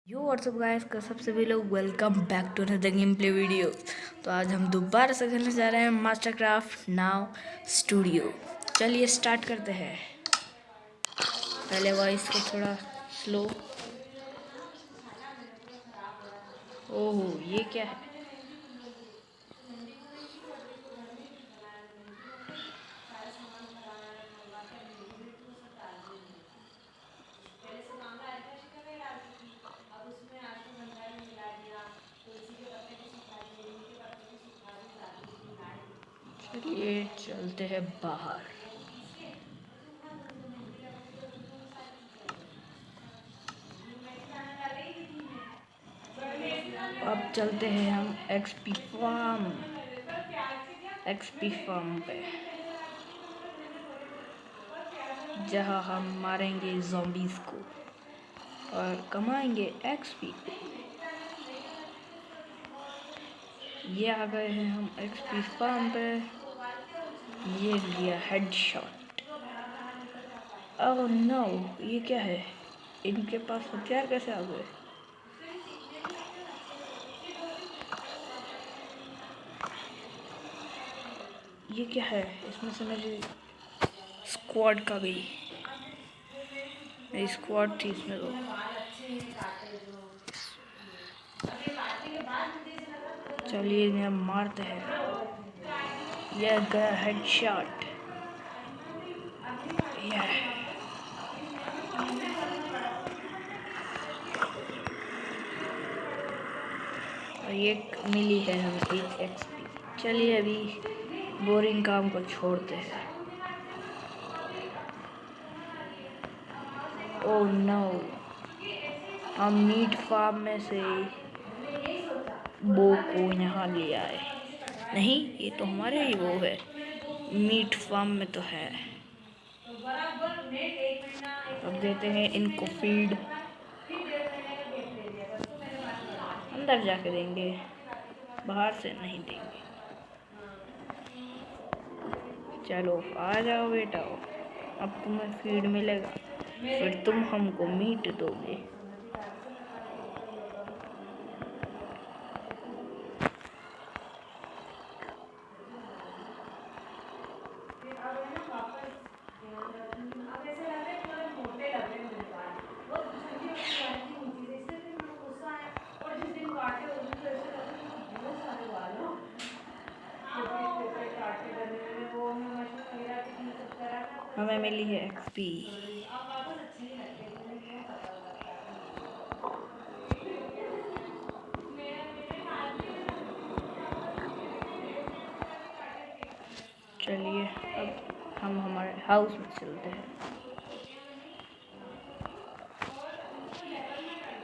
यो WhatsApp guys का सब सभी लोग welcome back to another game play video. तो आज हम दोबारा से खेलने जा रहे हैं मास्टरक्राफ्ट नाउ स्टूडियो। चलिए स्टार्ट करते हैं। पहले वॉइस को थोड़ा स्लो। ओहो ये क्या है? चलिए चलते हैं बाहर। अब चलते हैं हम एक्सपी फार्म पे, जहाँ हम मारेंगे ज़ॉम्बीज़ को और कमाएंगे एक्सपी। ये आ गए हैं हम एक्सपी फार्म पे। ये लिया हेडशॉट। ओह नो, ये क्या है? इनके पास हथियार कैसे आ गए? ये क्या है? इसमें से मेरी स्क्वाड का गई। मेरी स्क्वाड थी इसमें तो। चलिए इन्हें मारते हैं। यह गया हेडशॉट। और ये मिली है हमें एक एक्सपी। चलिए अभी बोरिंग काम को छोड़ते हैं। ओह नो, हम मीट फार्म में से बो को यहाँ ले आए। नहीं, ये तो हमारे ही वो है। मीट फार्म में तो है। अब देते हैं इनको फीड। अंदर जाके देंगे, बाहर से नहीं देंगे। चलो आ जाओ बेटा, अब तुम्हें फीड मिलेगा, फिर तुम हमको मीट दोगे। हमें मिली है एक्सपी। चलिए अब हम हमारे हाउस में चलते हैं।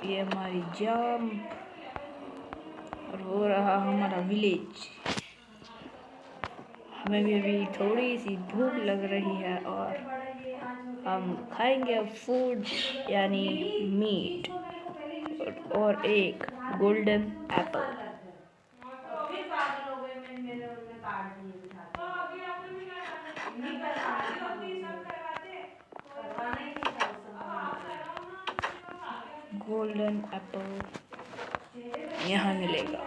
ये हमारी जंप और हो रहा हमारा विलेज। हमें भी अभी थोड़ी सी भूख लग रही है और हम खाएंगे अब फूड यानी मीट और एक गोल्डन एप्पल। गोल्डन एप्पल यहाँ मिलेगा।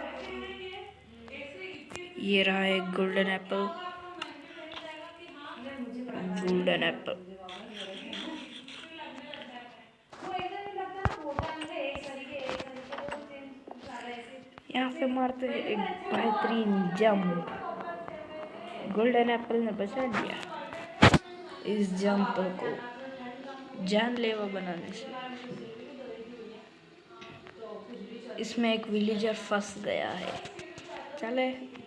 ये रहा एक गोल्डन एप्पल। गोल्डन एप्पल यहाँ पे मारते हैं एक बेहतरीन जंप। गोल्डन एप्पल ने बचा लिया इस जंप को जानलेवा बनाने से। इसमें एक विलेजर फंस गया है।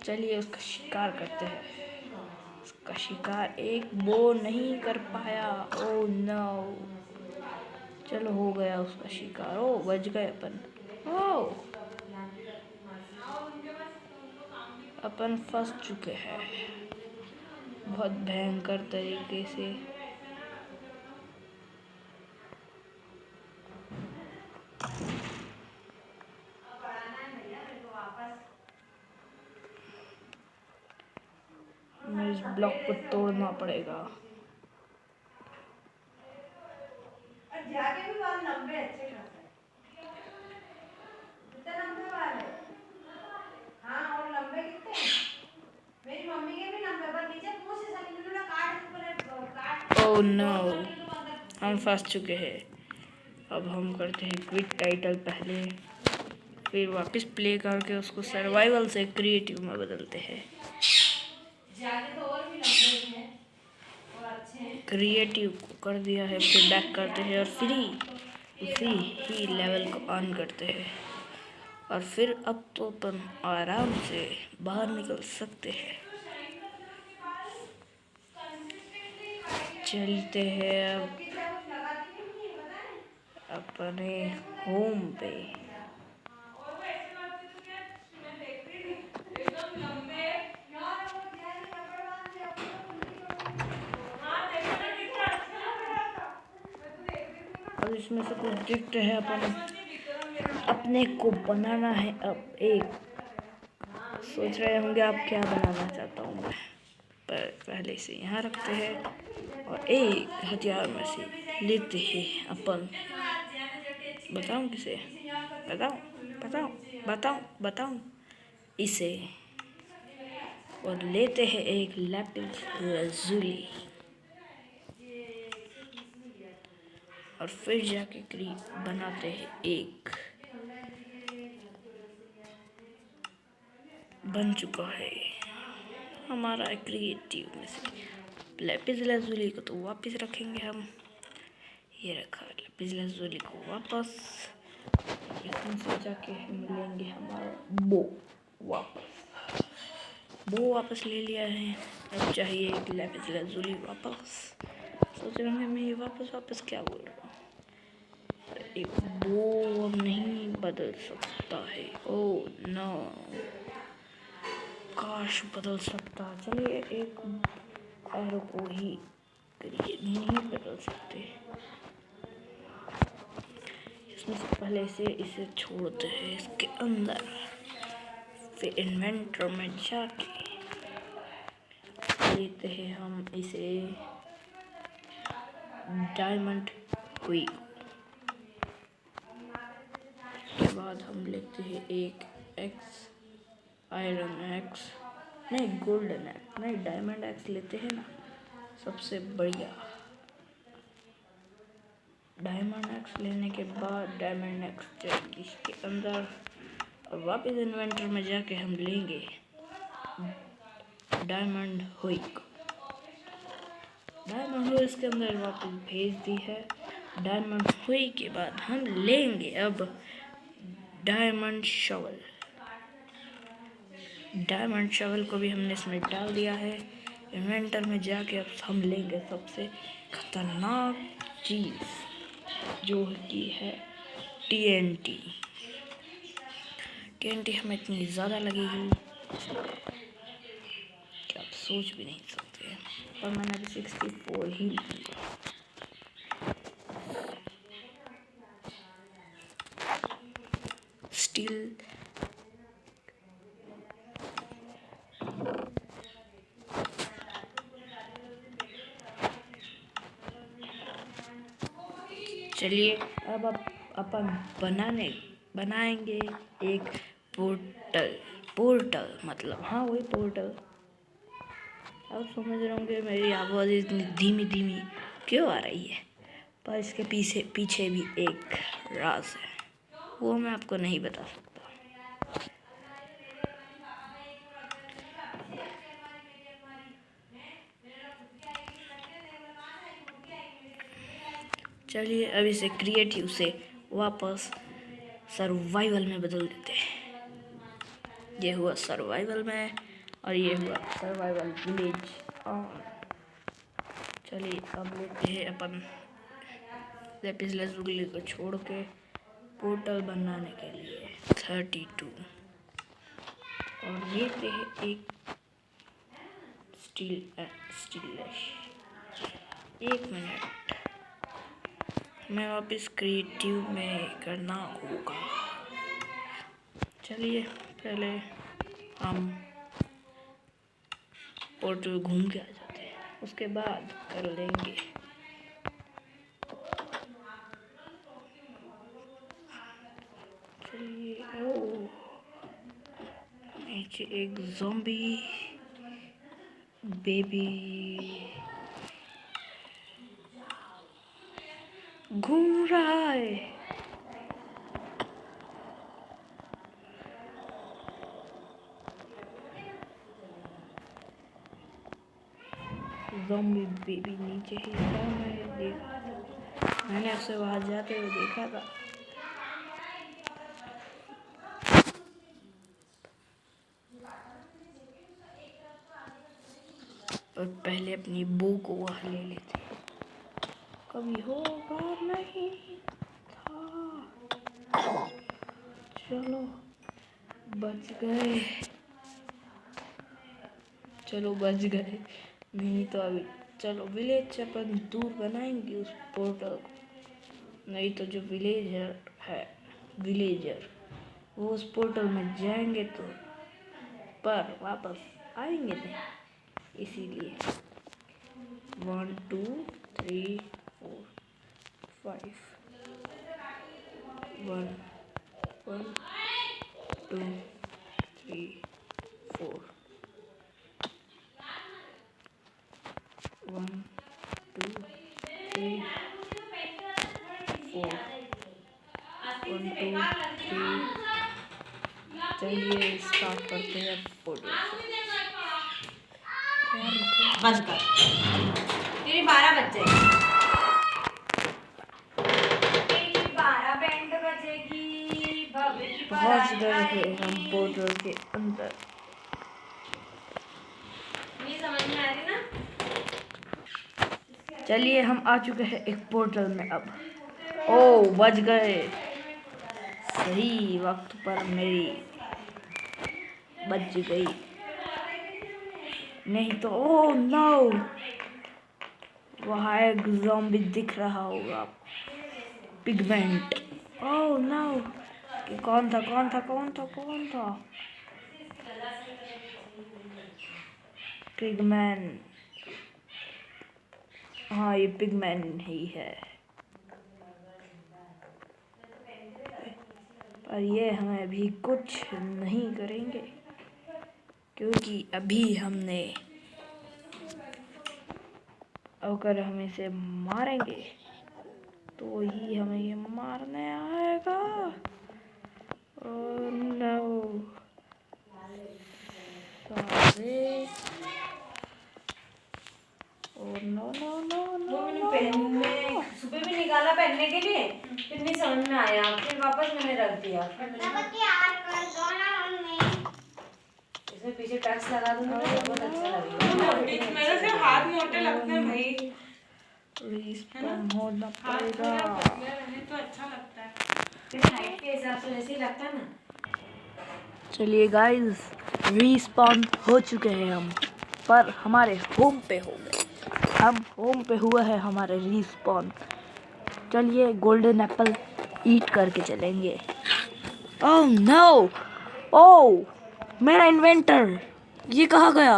चलिए उसका शिकार करते हैं। उसका शिकार एक बो नहीं कर पाया। ओह नो, चलो हो गया उसका शिकार। ओ बच गए अपन। ओ अपन फंस चुके हैं बहुत भयंकर तरीके से। मुझे इस ब्लॉक को तोड़ना पड़ेगा। ओह नो, हम फंस चुके हैं। अब हम करते हैं क्विक टाइटल पहले, फिर वापस प्ले करके उसको सर्वाइवल से क्रिएटिव में बदलते हैं। क्रिएटिव को कर दिया है, फिर बैक करते हैं और फिर उसी ही लेवल को ऑन करते हैं और फिर अब तो अपन आराम से बाहर निकल सकते हैं। चलते हैं अब अपने होम पे। अब इसमें से कुछ गिफ्ट है, अपन अपने को बनाना है। अब एक सोच रहे होंगे आप क्या बनाना चाहता हूँ मैं, पर पहले से यहाँ रखते हैं और एक हथियार में से लेते हैं अपन। बताऊँ किसे? बताऊँ बताऊँ बताऊँ बताऊँ इसे, और लेते हैं एक लैपिस lazuli और फिर जाके बनाते हैं एक। बन चुका है हमारा क्रिएटिव में से। लैपिस lazuli को तो वापस रखेंगे हम, ये रखा लैपिस lazuli को वापस। इसमें से जाके हम लेंगे हमारा बो वापस। बो वापस ले लिया है, अब चाहिए एक लैपिस lazuli वापस। सोच रहे होंगे मैं ये वापस क्या बोल रहा हूँ। एक बो अब नहीं बदल सकता है, ओह नो, काश बदल सकता। चलिए एक एरो को ही करिए, नहीं बदल सकते। इसमें से पहले से इसे छोड़ते हैं इसके अंदर, फिर इन्वेंटर में जाके लेते हैं हम इसे डायमंड हुई। उसके बाद हम लेते हैं एक एक्स, आयरन एक्स, नहीं गोल्डन एक्स, नहीं डायमंड एक्स लेते हैं ना, सबसे बढ़िया। डायमंड एक्स लेने के बाद डायमंड एक्स जाएगी इसके अंदर और वापस इन्वेंटर में जाके हम लेंगे डायमंड हुई। डायमंड हुई इसके अंदर वापस भेज दी है। डायमंड हुई के बाद हम लेंगे अब डायमंड शवल। डायमंड शवल को भी हमने इसमें डाल दिया है। इन्वेंटर में जाके अब हम लेंगे सबसे खतरनाक चीज़ जो कि है TNT। TNT हमें इतनी ज़्यादा लगेगी कि आप सोच भी नहीं सकते, पर मैंने अभी 64 ही लिया। स्टील चलिए अब अपन बनाएंगे एक पोर्टल मतलब, हाँ वही पोर्टल। अब समझ रहे होंगे मेरी आवाज़ इतनी धीमी धीमी क्यों आ रही है, पर इसके पीछे भी एक राज है, वो मैं आपको नहीं बता सकता। चलिए अब इसे क्रिएटिव से वापस सर्वाइवल में बदल देते हैं। ये हुआ सर्वाइवल में और ये हुआ सर्वाइवल विलेज ऑन। चलिए अब लेते हैं अपन लैपिस lazuli को छोड़ के पोर्टल बनाने के लिए 32 और लेते हैं एक स्टीललेस। एक मिनट, मैं वापस क्रिएटिव में करना होगा। चलिए पहले हम पोर्टल घूम के आ जाते हैं, उसके बाद कर लेंगे। चलिए ओह, नीचे एक ज़ॉम्बी बेबी घूम रहा है। ज़ॉम्बी बेबी नीचे ही था, मैंने उसे वहां जाते हुए देखा था। और पहले अपनी बू को वहां ले लेते, कभी होगा नहीं था। चलो बच गए, चलो बच गए, नहीं तो अभी चलो विलेज अपन दूर बनाएंगे उस पोर्टल को, नहीं तो जो विलेजर है विलेजर वो उस पोर्टल में जाएंगे तो पर वापस आएंगे नहीं, इसीलिए 1 2 3 4 5 1 1 2 3 4 1 2 3 4 1 2 3। चलिए स्टार्ट करते हैं फोटो। बंद कर, तेरी 12 बज जाएगी, तेरी 12 बैंड बजेगी। पहुंच गए हैं हम पोर्टल के अंदर। ये समझ में आ रही ना? चलिए हम आ चुके हैं एक पोर्टल में अब। ओ बच गए, सही वक्त पर मेरी बच गई, नहीं तो ओ नो, वहाँ एक ज़ॉम्बी दिख रहा होगा, पिगमेंट। ओह नो, कि कौन था कौन था कौन था कौन था? पिगमैन, हाँ ये पिगमैन ही है, पर ये हमें अभी कुछ नहीं करेंगे क्योंकि अभी हमने, अगर हम इसे मारेंगे तो ही हमें ये मारने आएगा। ओह नो, सारे, oh no no no no no. सुबह भी निकाला पहनने के लिए, फिर नहीं समझ में आया, फिर वापस मैंने रख दिया। इसमें पीछे टैक्स लगा दूंगा तो बहुत अच्छा लगेगा। मेरे से हाथ मोटे लगते हैं भाई, रिस्पॉन होना पड़ेगा, तो अच्छा लगता है, फिर हाइट के हिसाब से वैसे ही लगता है ना। चलिए गाइस, रिस्पॉन हो चुके हैं हम, पर हमारे होम पे हो गए, हम होम पे हुआ है हमारे रिस्पॉन। चलिए गोल्डन एप्पल ईट करके चलेंगे। ओह नो, ओह मेरा इन्वेंटर, ये कहाँ गया?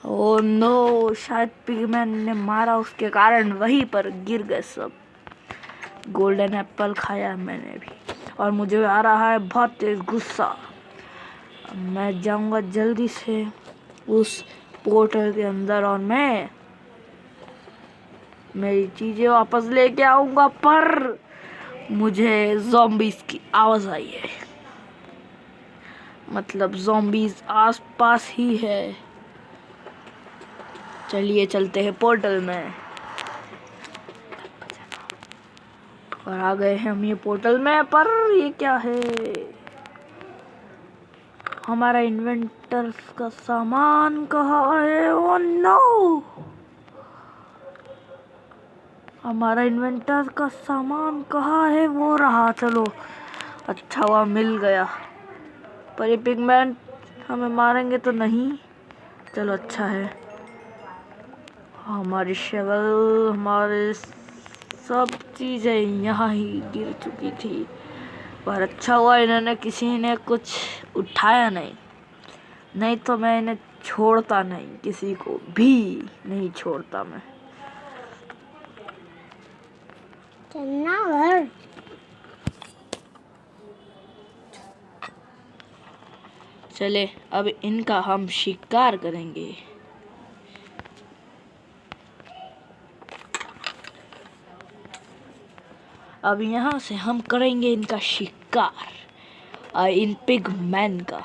ओह नो, शायद पिगमैन ने मारा, उसके कारण वहीं पर गिर गए सब। गोल्डन एप्पल खाया मैंने भी और मुझे आ रहा है बहुत तेज गुस्सा। मैं जाऊंगा जल्दी से उस पोर्टल के अंदर और मैं मेरी चीजें वापस लेके आऊंगा, पर मुझे ज़ॉम्बीज़ की आवाज आई है, मतलब ज़ॉम्बीज़ आस पास ही है। चलिए चलते हैं पोर्टल में, और आ गए हैं हम ये पोर्टल में, पर ये क्या है? हमारा इन्वेंटर का सामान कहाँ है? ओह नो, हमारा इन्वेंटर का सामान कहाँ है? वो रहा, चलो अच्छा हुआ मिल गया, पर ये पिगमैन हमें मारेंगे तो नहीं, चलो अच्छा है। हमारी शवल, हमारे सब चीज़ें यहाँ ही गिर चुकी थी, पर अच्छा हुआ इन्होंने, किसी ने कुछ उठाया नहीं, नहीं तो मैं इन्हें छोड़ता नहीं, किसी को भी नहीं छोड़ता मैं। चले अब इनका हम शिकार करेंगे। अब यहाँ से हम करेंगे इनका शिकार इन पिगमैन का।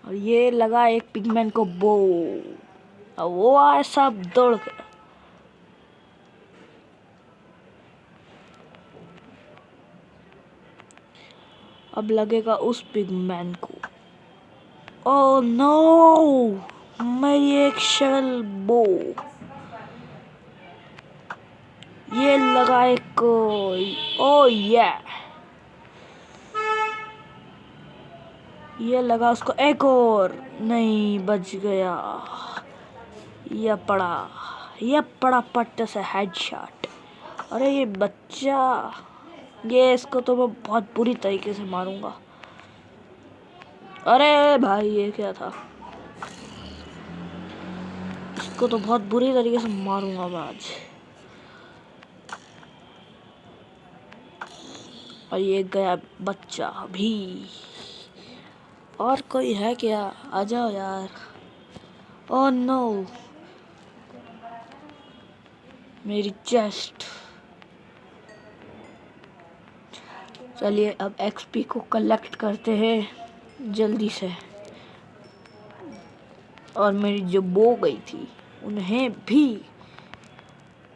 और ये लगा एक पिगमैन को बो, और वो आए सब दौड़ के। अब लगेगा उस पिगमैन को। ओह नो, मेरी एक शगल बो। ये लगा एक, ओह ये लगा उसको एक और, नहीं बच गया। ये पड़ा पट्टे से हेडशॉट। अरे ये बच्चा, ये इसको तो मैं बहुत बुरी तरीके से मारूंगा। अरे भाई ये क्या था, इसको तो बहुत बुरी तरीके से मारूंगा मैं आज। और ये गया बच्चा भी। और कोई है क्या? आ जाओ यार। ओह नो, मेरी चेस्ट। चलिए अब एक्सपी को कलेक्ट करते हैं जल्दी से। और मेरी जो बो गई थी उन्हें भी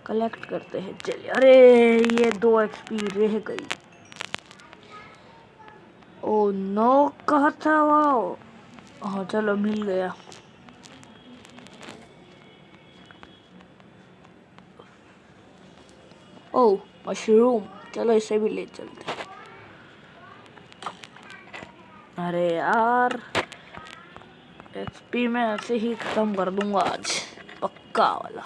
कलेक्ट करते हैं। चलिए, अरे ये 2 एक्सपी रह गई। ओ नो, कहा था वो? हाँ चलो मिल गया। ओ मशरूम, चलो इसे भी ले चलते हैं। अरे यार, एक्सपी में ऐसे ही खत्म कर दूंगा आज, पक्का वाला।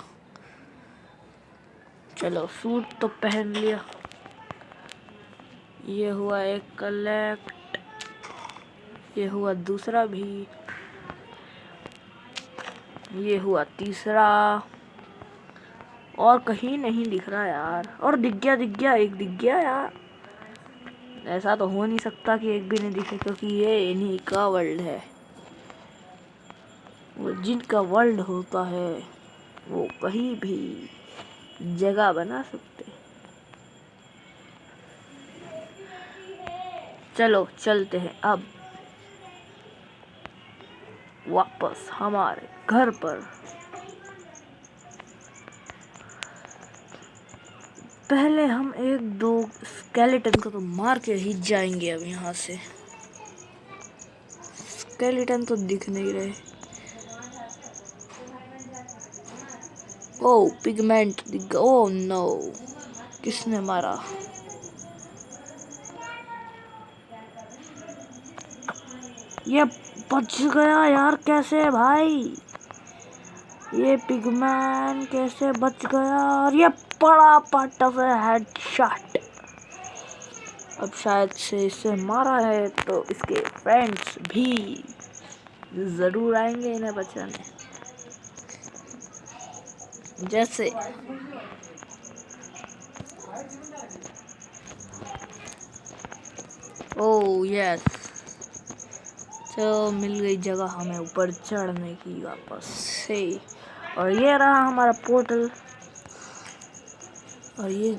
चलो सूट तो पहन लिया। ये हुआ एक कलेक्ट, ये हुआ दूसरा भी, ये हुआ तीसरा। और कहीं नहीं दिख रहा यार। और दिख गया, एक दिख गया यार। ऐसा तो हो नहीं सकता कि एक भी नहीं दिखे, क्योंकि ये इन्हीं का वर्ल्ड है। वो जिनका वर्ल्ड होता है वो कहीं भी जगह बना सकते। चलो चलते हैं अब वापस हमारे घर पर। पहले हम 1-2 स्केलेटन को तो मार के ही जाएंगे। अब यहाँ से स्केलेटन तो दिख नहीं रहे। ओह पिगमेंट दिख गया। ओह नो, किसने मारा? ये बच गया यार, कैसे भाई? ये पिगमैन कैसे बच गया? और ये बड़ा पट्टा से हेडशॉट। अब शायद से इसे मारा है तो इसके फ्रेंड्स भी जरूर आएंगे इन्हें बचाने। जैसे ओह यस, तो मिल गई जगह हमें ऊपर चढ़ने की वापस से। और ये रहा हमारा पोर्टल। और ये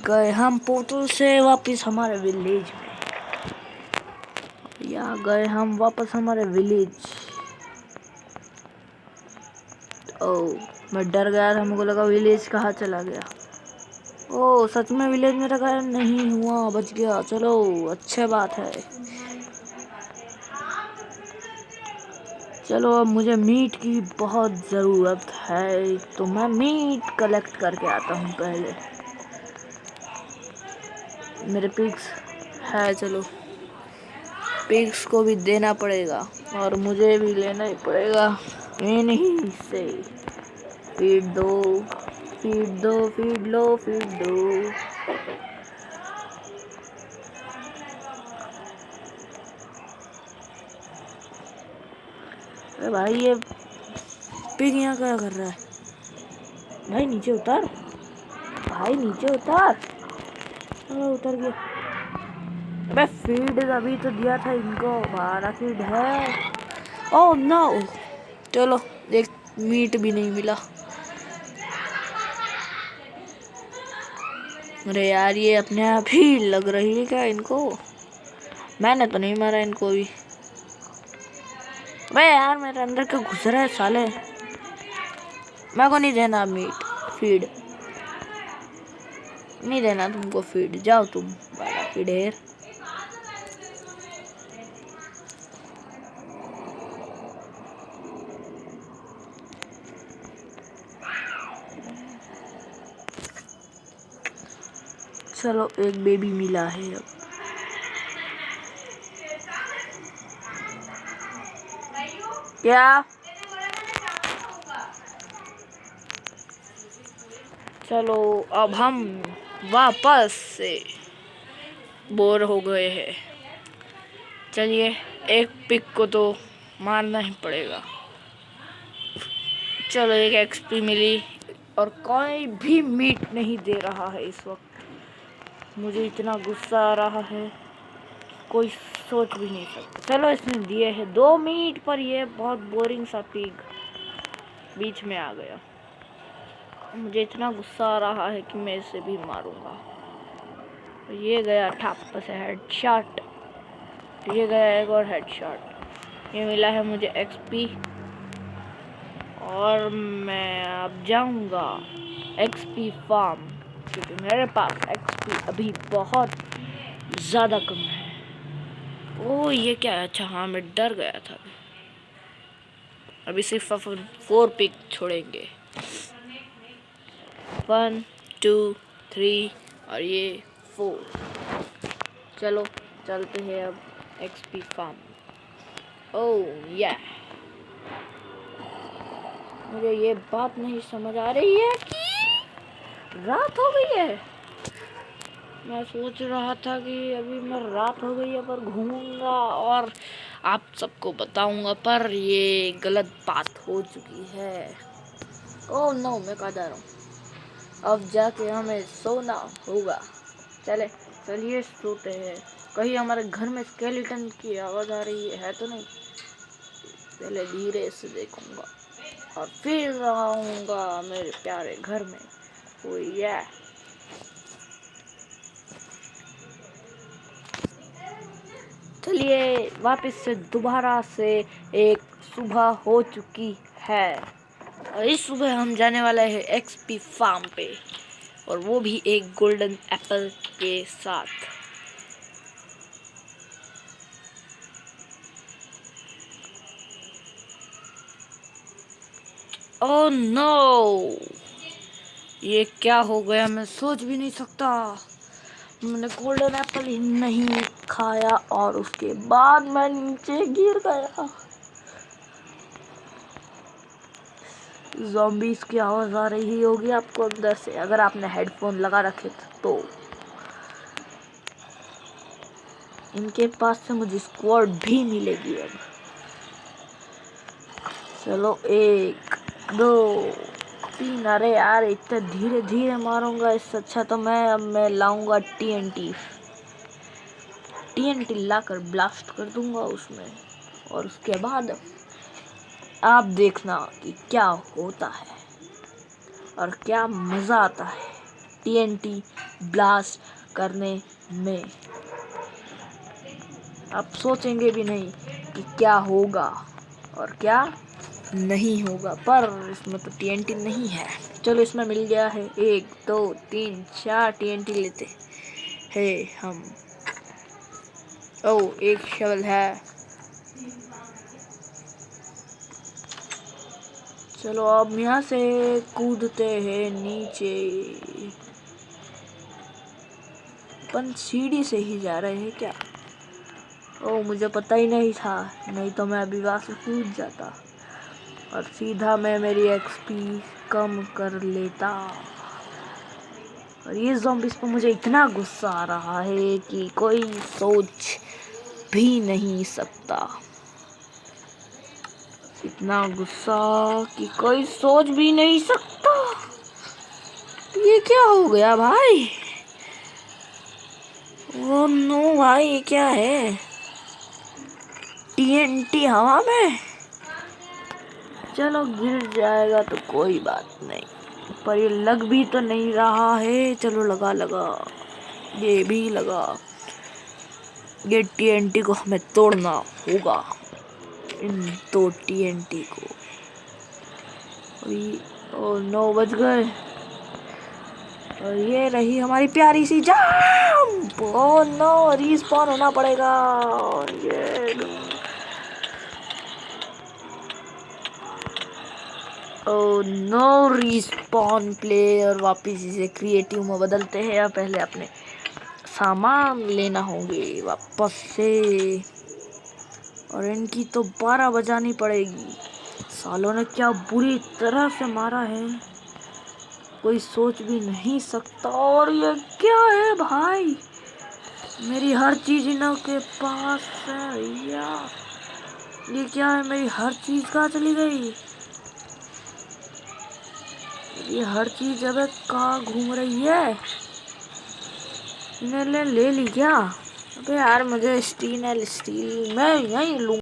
गए हम पोर्टल से वापस हमारे विलेज में। या गए हम वापस हमारे विलेज। ओह मैं डर गया था, मुझे लगा विलेज कहाँ चला गया। ओह सच में विलेज मेरा गायब नहीं हुआ, बच गया। चलो अच्छी बात है। चलो अब मुझे मीट की बहुत ज़रूरत है, तो मैं मीट कलेक्ट करके आता हूँ पहले। मेरे पिग्स है, चलो पिग्स को भी देना पड़ेगा और मुझे भी लेना ही पड़ेगा। इन्हीं से फीड दो, फीड दो, फीड लो, फीड दो। अरे भाई ये पिग यहाँ क्या कर रहा है? भाई नीचे उतर, भाई नीचे उतर। अरे उतर गया। अबे फीड अभी तो दिया था इनको, 12 फीड है। ओह नो, चलो एक मीट भी नहीं मिला। अरे यार ये अपने आप ही लग रही है क्या इनको? मैंने तो नहीं मारा इनको भी। अबे यार मेरे अंदर क्यों घुस रहा है साले? मेरे को नहीं देना मीट फीड, नहीं देना तुमको फीड, जाओ तुम बाला की ढेर। चलो एक बेबी मिला है अब। क्या? चलो अब हम वापस से बोर हो गए हैं। चलिए एक पिक को तो मारना ही पड़ेगा। चलो एक एक्सपी मिली और कोई भी मीट नहीं दे रहा है इस वक्त। मुझे इतना गुस्सा आ रहा है कोई सोच भी नहीं सकता। चलो इसने दिए हैं 2 मीट पर ये बहुत बोरिंग सा पिग बीच में आ गया। मुझे इतना गुस्सा आ रहा है कि मैं इसे भी मारूंगा। ये गया ठप से हेडशॉट, ये गया एक और हेडशॉट। ये मिला है मुझे एक्सपी और मैं अब जाऊंगा एक्सपी फार्म क्योंकि मेरे पास एक्सपी अभी बहुत ज़्यादा कम है। ओह ये क्या है? अच्छा हाँ मैं डर गया था। अभी सिर्फ 4 पिक छोड़ेंगे, 1 2 3 और ये 4। चलो चलते हैं अब एक्सपी फार्म। ओह या मुझे ये बात नहीं समझ आ रही है कि रात हो गई है। मैं सोच रहा था कि अभी मैं रात हो गई है पर घूमूंगा और आप सबको बताऊंगा, पर ये गलत बात हो चुकी है। ओह नो मैं कहाँ जा रहा हूँ? अब जाके हमें सोना होगा। चलिए सोते हैं। कहीं हमारे घर में स्केलेटन की आवाज़ आ रही है तो नहीं? पहले धीरे से देखूंगा और फिर आऊंगा मेरे प्यारे घर में। ओ या चलिए वापस से दोबारा से एक सुबह हो चुकी है और इस सुबह हम जाने वाले हैं एक्सपी फार्म पे, और वो भी एक गोल्डन एप्पल के साथ। ओह नो ये क्या हो गया? मैं सोच भी नहीं सकता। मैंने गोल्डन एप्पल ही नहीं खाया और उसके बाद मैं नीचे गिर गया। ज़ॉम्बीज़ की आवाज़ आ रही होगी आपको अंदर से अगर आपने हेडफोन लगा रखे तो। इनके पास से मुझे स्क्वाड भी मिलेगी अब। चलो 1 2 3। अरे यार इतना धीरे धीरे मारूंगा, इससे अच्छा तो मैं लाऊंगा टीएनटी लाकर ब्लास्ट कर दूंगा उसमें, और उसके बाद आप देखना कि क्या होता है और क्या मज़ा आता है टीएनटी ब्लास्ट करने में। आप सोचेंगे भी नहीं कि क्या होगा और क्या नहीं होगा, पर इसमें तो टीएनटी नहीं है। चलो इसमें मिल गया है 1 2 3 4 टीएनटी लेते हैं हम। ओह एक शवल है। चलो अब यहाँ से कूदते हैं नीचे। अपन सीढ़ी से ही जा रहे हैं क्या? ओह मुझे पता ही नहीं था, नहीं तो मैं अभी वहाँ से कूद जाता और सीधा मैं मेरी एक्सपी कम कर लेता। और ये ज़ॉम्बीज़ पर मुझे इतना गुस्सा आ रहा है कि कोई सोच भी नहीं सकता। इतना गुस्सा कि कोई सोच भी नहीं सकता। ये क्या हो गया भाई? ओह नो भाई ये क्या है? टीएनटी हवा में। चलो गिर जाएगा तो कोई बात नहीं, पर ये लग भी तो नहीं रहा है। चलो लगा लगा, ये भी लगा। ये TNT को हमें तोड़ना होगा, इन 2 TNT को। ओ 9 बज गए और ये रही हमारी प्यारी सी जंप। ओ नो, रिस्पॉन होना पड़ेगा। और ये ओ नो, रिस्पॉन प्लेयर। वापिस इसे क्रिएटिव में बदलते हैं। या पहले अपने सामान लेना होंगे वापस से। और इनकी तो 12 बजानी पड़ेगी। सालों ने क्या बुरी तरह से मारा है, कोई सोच भी नहीं सकता। और ये क्या है भाई, मेरी हर चीज इन्हों के पास है भैया। ये क्या है, मेरी हर चीज कहाँ चली गई? ये हर चीज अब कहाँ घूम रही है? इन्हें ले ली क्या? अबे यार, मुझे स्टील मैं यहीं लूँ।